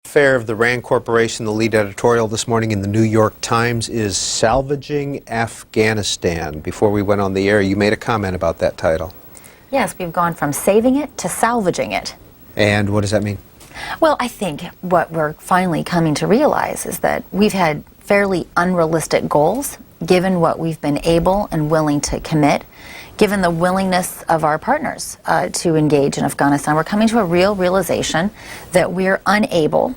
Fair of the Rand Corporation, the lead editorial this morning in the New York Times is Salvaging Afghanistan. Before we went on the air, you made a comment about that title. Yes, we've gone from saving it to salvaging it. And what does that mean? Well, I think what we're finally coming to realize is that we've had fairly unrealistic goals, given what we've been able and willing to commit, given the willingness of our partners to engage in Afghanistan. We're coming to a real realization that we're unable,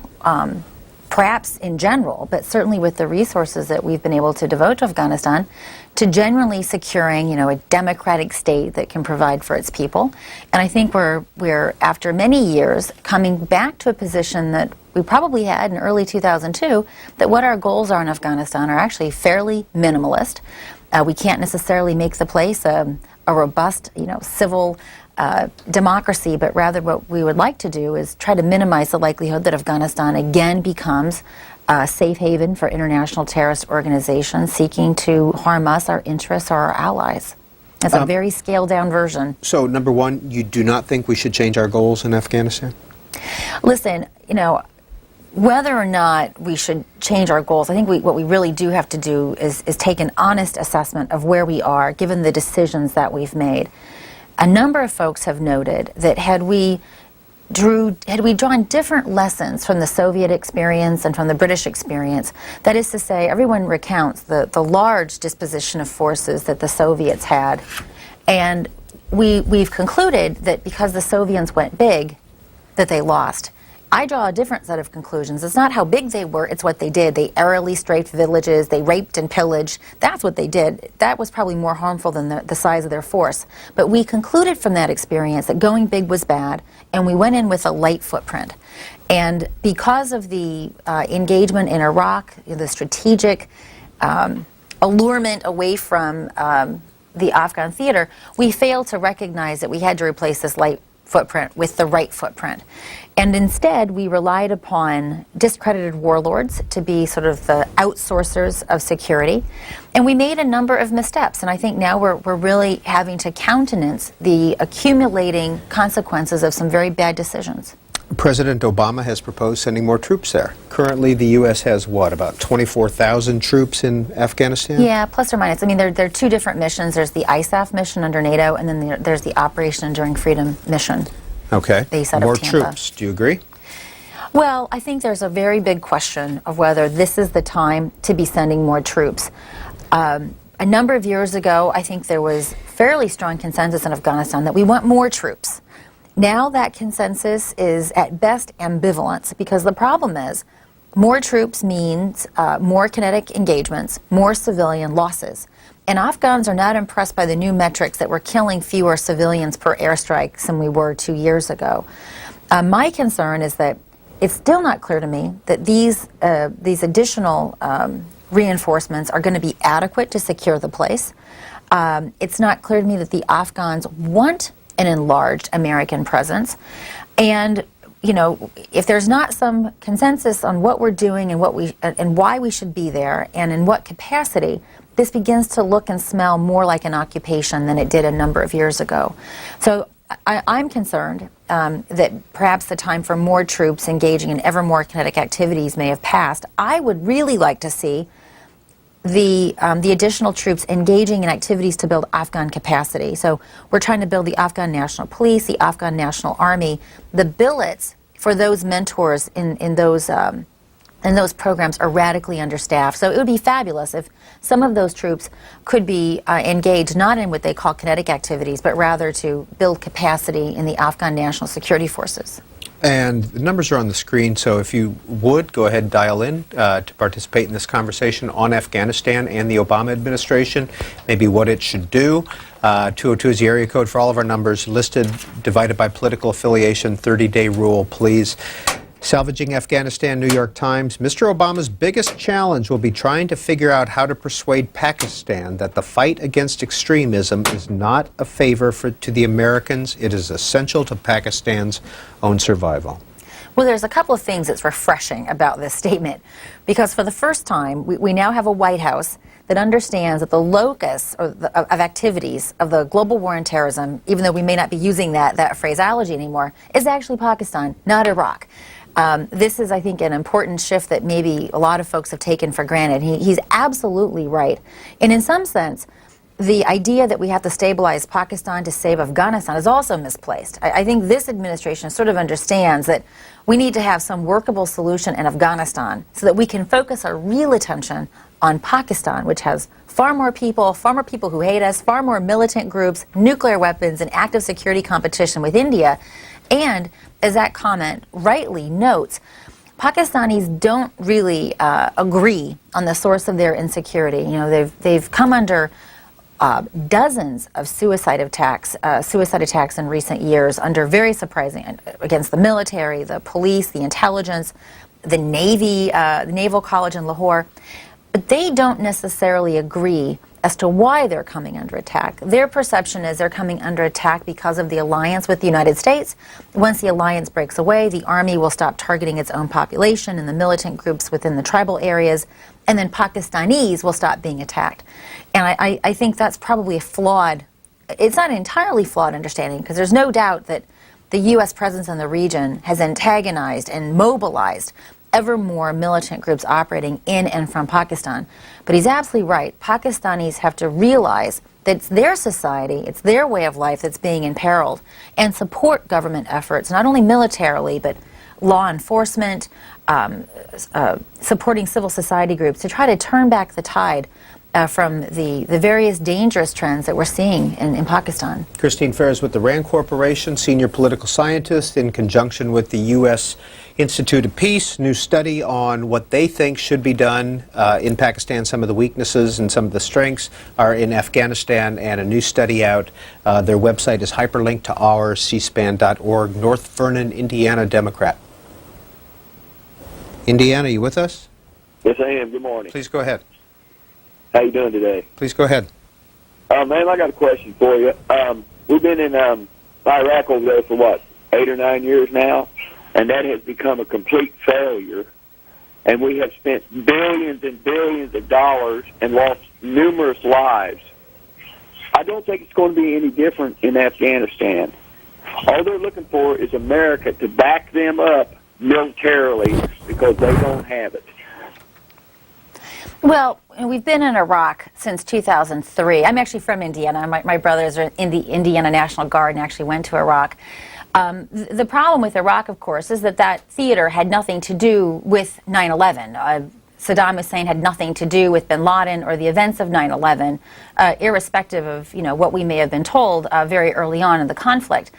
perhaps in general, but certainly with the resources that we've been able to devote to Afghanistan, to genuinely securing, a democratic state that can provide for its people. And I think we're after many years coming back to a position that we probably had in early 2002, that what our goals are in Afghanistan are actually fairly minimalist. We can't necessarily make the place a robust, civil democracy, but rather what we would like to do is try to minimize the likelihood that Afghanistan again becomes a safe haven for international terrorist organizations seeking to harm us, our interests, or our allies. It's a very scaled-down version. So, number one, you do not think we should change our goals in Afghanistan? Listen, whether or not we should change our goals, I think what we really do have to do is take an honest assessment of where we are, given the decisions that we've made. A number of folks have noted that had we drawn different lessons from the Soviet experience and from the British experience, that is to say, everyone recounts the large disposition of forces that the Soviets had, and we've concluded that because the Soviets went big, that they lost. I draw a different set of conclusions. It's not how big they were, it's what they did. They aerially strafed villages, they raped and pillaged. That's what they did. That was probably more harmful than the size of their force. But we concluded from that experience that going big was bad, and we went in with a light footprint. And because of the engagement in Iraq, the strategic allurement away from the Afghan theater, we failed to recognize that we had to replace this light footprint with the right footprint. And instead, we relied upon discredited warlords to be sort of the outsourcers of security. And we made a number of missteps. And I think now we're really having to countenance the accumulating consequences of some very bad decisions. President Obama has proposed sending more troops there. Currently, the U.S. has, what, about 24,000 troops in Afghanistan? Yeah, plus or minus. I mean, there are two different missions. There's the ISAF mission under NATO, and then there's the Operation Enduring Freedom mission. Okay. Based out more of Tampa. Troops. Do you agree? Well, I think there's a very big question of whether this is the time to be sending more troops. A number of years ago, I think there was fairly strong consensus in Afghanistan that we want more troops. Now that consensus is at best ambivalent, because the problem is more troops means more kinetic engagements, more civilian losses. And Afghans are not impressed by the new metrics that we're killing fewer civilians per airstrike than we were 2 years ago. My concern is that it's still not clear to me that these additional reinforcements are going to be adequate to secure the place. It's not clear to me that the Afghans want an enlarged American presence. And, if there's not some consensus on what we're doing and why we should be there and in what capacity, this begins to look and smell more like an occupation than it did a number of years ago. So I'm concerned that perhaps the time for more troops engaging in ever more kinetic activities may have passed. I would really like to see the additional troops engaging in activities to build Afghan capacity. So we're trying to build the Afghan National Police, the Afghan National Army. The billets for those mentors in those programs are radically understaffed. So it would be fabulous if some of those troops could be engaged not in what they call kinetic activities, but rather to build capacity in the Afghan National Security Forces. And the numbers are on the screen, so if you would, go ahead and dial in to participate in this conversation on Afghanistan and the Obama administration, maybe what it should do. 202 is the area code for all of our numbers, listed, divided by political affiliation, 30-day rule, please. Salvaging Afghanistan, New York Times. Mr. Obama's biggest challenge will be trying to figure out how to persuade Pakistan that the fight against extremism is not a favor to the Americans. It is essential to Pakistan's own survival. Well, there's a couple of things that's refreshing about this statement, because for the first time, we now have a White House that understands that the locus of activities of the global war on terrorism, even though we may not be using that phraseology anymore, is actually Pakistan, not Iraq. This is, I think, an important shift that maybe a lot of folks have taken for granted. He's absolutely right. And in some sense, the idea that we have to stabilize Pakistan to save Afghanistan is also misplaced. I think this administration sort of understands that we need to have some workable solution in Afghanistan so that we can focus our real attention on Pakistan, which has far more people who hate us, far more militant groups, nuclear weapons, and active security competition with India. And as that comment rightly notes, Pakistanis don't really agree on the source of their insecurity. You know, they've come under dozens of suicide attacks in recent years, under very surprising, against the military, the police, the intelligence, the Navy, the Naval College in Lahore. But they don't necessarily agree as to why they're coming under attack. Their perception is they're coming under attack because of the alliance with the United States. Once the alliance breaks away, the army will stop targeting its own population and the militant groups within the tribal areas, and then Pakistanis will stop being attacked. And I think that's probably a flawed, it's not an entirely flawed understanding, because there's no doubt that the U.S. presence in the region has antagonized and mobilized ever more militant groups operating in and from Pakistan. But he's absolutely right. Pakistanis have to realize that it's their society, it's their way of life that's being imperiled, and support government efforts, not only militarily, but law enforcement, supporting civil society groups to try to turn back the tide from the various dangerous trends that we're seeing in Pakistan. Christine Ferris with the RAND Corporation, senior political scientist, in conjunction with the U.S. Institute of Peace, new study on what they think should be done in Pakistan. Some of the weaknesses and some of the strengths are in Afghanistan, and a new study out. Their website is hyperlinked to ours, cspan.org. North Vernon, Indiana Democrat. Indiana, you with us? Yes, I am. Good morning. Please go ahead. How you doing today? Please go ahead. Ma'am, I got a question for you. We've been in Iraq over there for, what, 8 or 9 years now, and that has become a complete failure. And we have spent billions and billions of dollars and lost numerous lives. I don't think it's going to be any different in Afghanistan. All they're looking for is America to back them up militarily, because they don't have it. Well, we've been in Iraq since 2003. I'm actually from Indiana. My brothers are in the Indiana National Guard and actually went to Iraq. The problem with Iraq, of course, is that theater had nothing to do with 9/11. Saddam Hussein had nothing to do with bin Laden or the events of 9/11, irrespective of what we may have been told very early on in the conflict.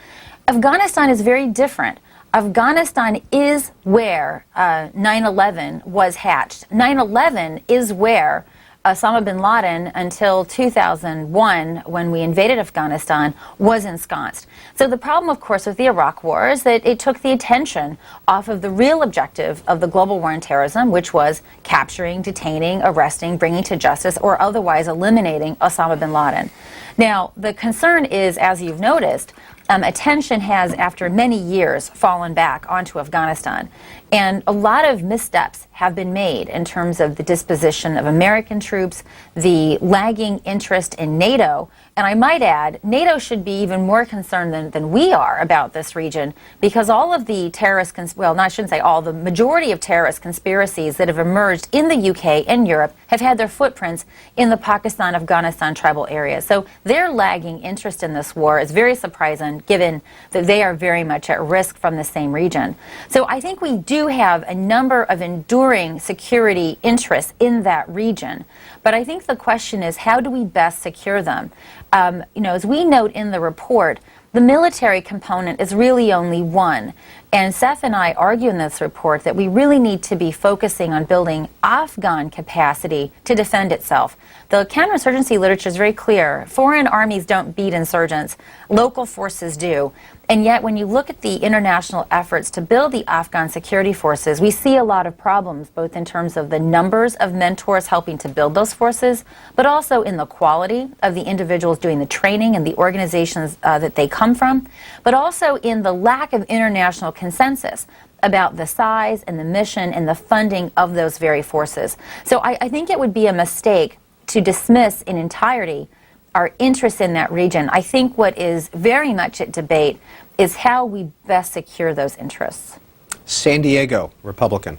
Afghanistan is very different. Afghanistan is where 9/11 was hatched. 9/11 is where Osama bin Laden, until 2001, when we invaded Afghanistan, was ensconced. So the problem, of course, with the Iraq War is that it took the attention off of the real objective of the global war on terrorism, which was capturing, detaining, arresting, bringing to justice, or otherwise eliminating Osama bin Laden. Now, the concern is, as you've noticed, attention has, after many years, fallen back onto Afghanistan. And a lot of missteps have been made in terms of the disposition of American troops, the lagging interest in NATO. And I might add, NATO should be even more concerned than we are about this region, because all of the terrorist, I shouldn't say all, the majority of terrorist conspiracies that have emerged in the UK and Europe have had their footprints in the Pakistan-Afghanistan tribal areas. So their lagging interest in this war is very surprising, given that they are very much at risk from the same region. So I think we do have a number of enduring security interests in that region. But I think the question is, how do we best secure them? As we note in the report, the military component is really only one. And Seth and I argue in this report that we really need to be focusing on building Afghan capacity to defend itself. The counterinsurgency literature is very clear. Foreign armies don't beat insurgents. Local forces do. And yet, when you look at the international efforts to build the Afghan security forces, we see a lot of problems, both in terms of the numbers of mentors helping to build those forces, but also in the quality of the individuals doing the training and the organizations that they come from, but also in the lack of international consensus about the size and the mission and the funding of those very forces. So I think it would be a mistake to dismiss in entirety our interest in that region. I think what is very much at debate is how we best secure those interests. San Diego, Republican.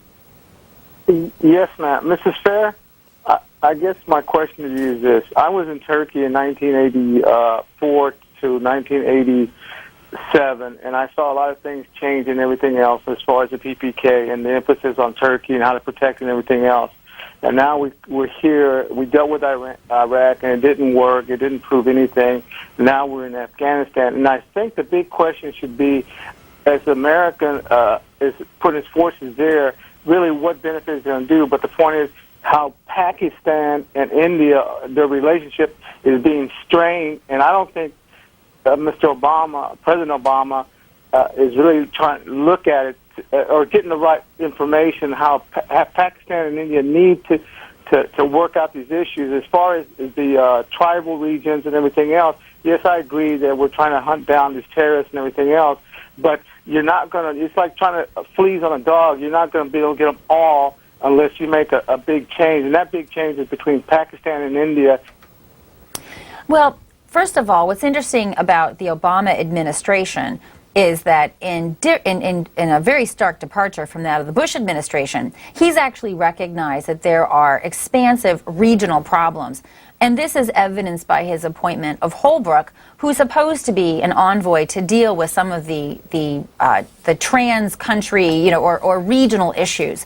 Yes, ma'am. Mrs. Fair, I guess my question to you is this. I was in Turkey in 1984 to 1987, and I saw a lot of things change and everything else as far as the PPK and the emphasis on Turkey and how to protect and everything else. And now we're here. We dealt with Iraq, and it didn't work. It didn't prove anything. Now we're in Afghanistan. And I think the big question should be, as America is putting its forces there, really what benefit is it going to do? But the point is how Pakistan and India, their relationship is being strained. And I don't think Mr. Obama, President Obama, is really trying to look at it or getting the right information how Pakistan and India need to work out these issues. As far as the tribal regions and everything else, yes, I agree that we're trying to hunt down these terrorists and everything else, but you're not going to, it's like trying to fleas on a dog. You're not going to be able to get them all unless you make a big change, and that big change is between Pakistan and India. Well, first of all, what's interesting about the Obama administration is that in a very stark departure from that of the Bush administration, he's actually recognized that there are expansive regional problems. And this is evidenced by his appointment of Holbrooke, who's supposed to be an envoy to deal with some of the trans-country, or regional issues.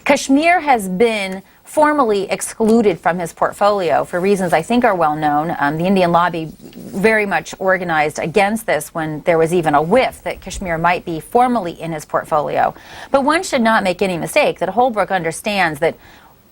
Kashmir has been formally excluded from his portfolio for reasons I think are well known. The Indian lobby very much organized against this when there was even a whiff that Kashmir might be formally in his portfolio. But one should not make any mistake that Holbrooke understands that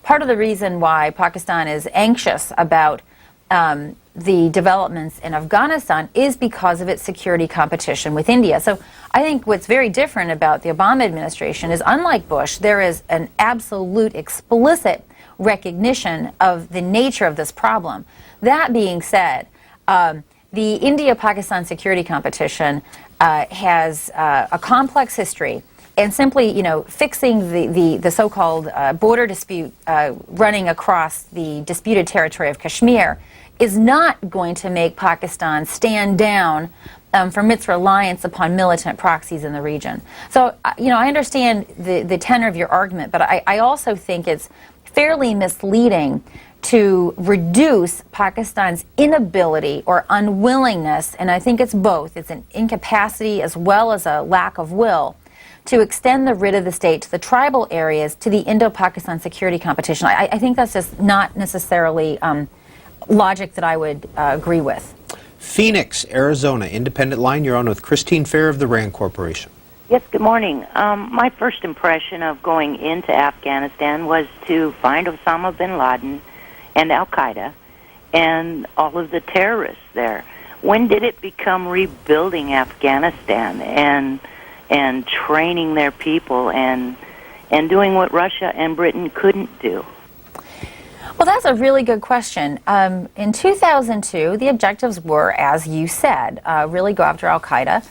part of the reason why Pakistan is anxious about the developments in Afghanistan is because of its security competition with India. So I think what's very different about the Obama administration is, unlike Bush, there is an absolute explicit recognition of the nature of this problem. That being said, the India-Pakistan security competition has a complex history. And simply, fixing the so-called border dispute running across the disputed territory of Kashmir is not going to make Pakistan stand down from its reliance upon militant proxies in the region. So, I understand the tenor of your argument, but I also think it's fairly misleading to reduce Pakistan's inability or unwillingness, and I think it's both. It's an incapacity as well as a lack of will to extend the writ of the state to the tribal areas, to the Indo-Pakistan security competition. I think that's just not necessarily logic that I would agree with. Phoenix, Arizona, Independent Line, you're on with Christine Fair of the RAND Corporation. Yes, good morning. My first impression of going into Afghanistan was to find Osama bin Laden and Al-Qaeda and all of the terrorists there. When did it become rebuilding Afghanistan and training their people and doing what Russia and Britain couldn't do? Well, that's a really good question. In 2002, the objectives were, as you said, really go after Al-Qaeda,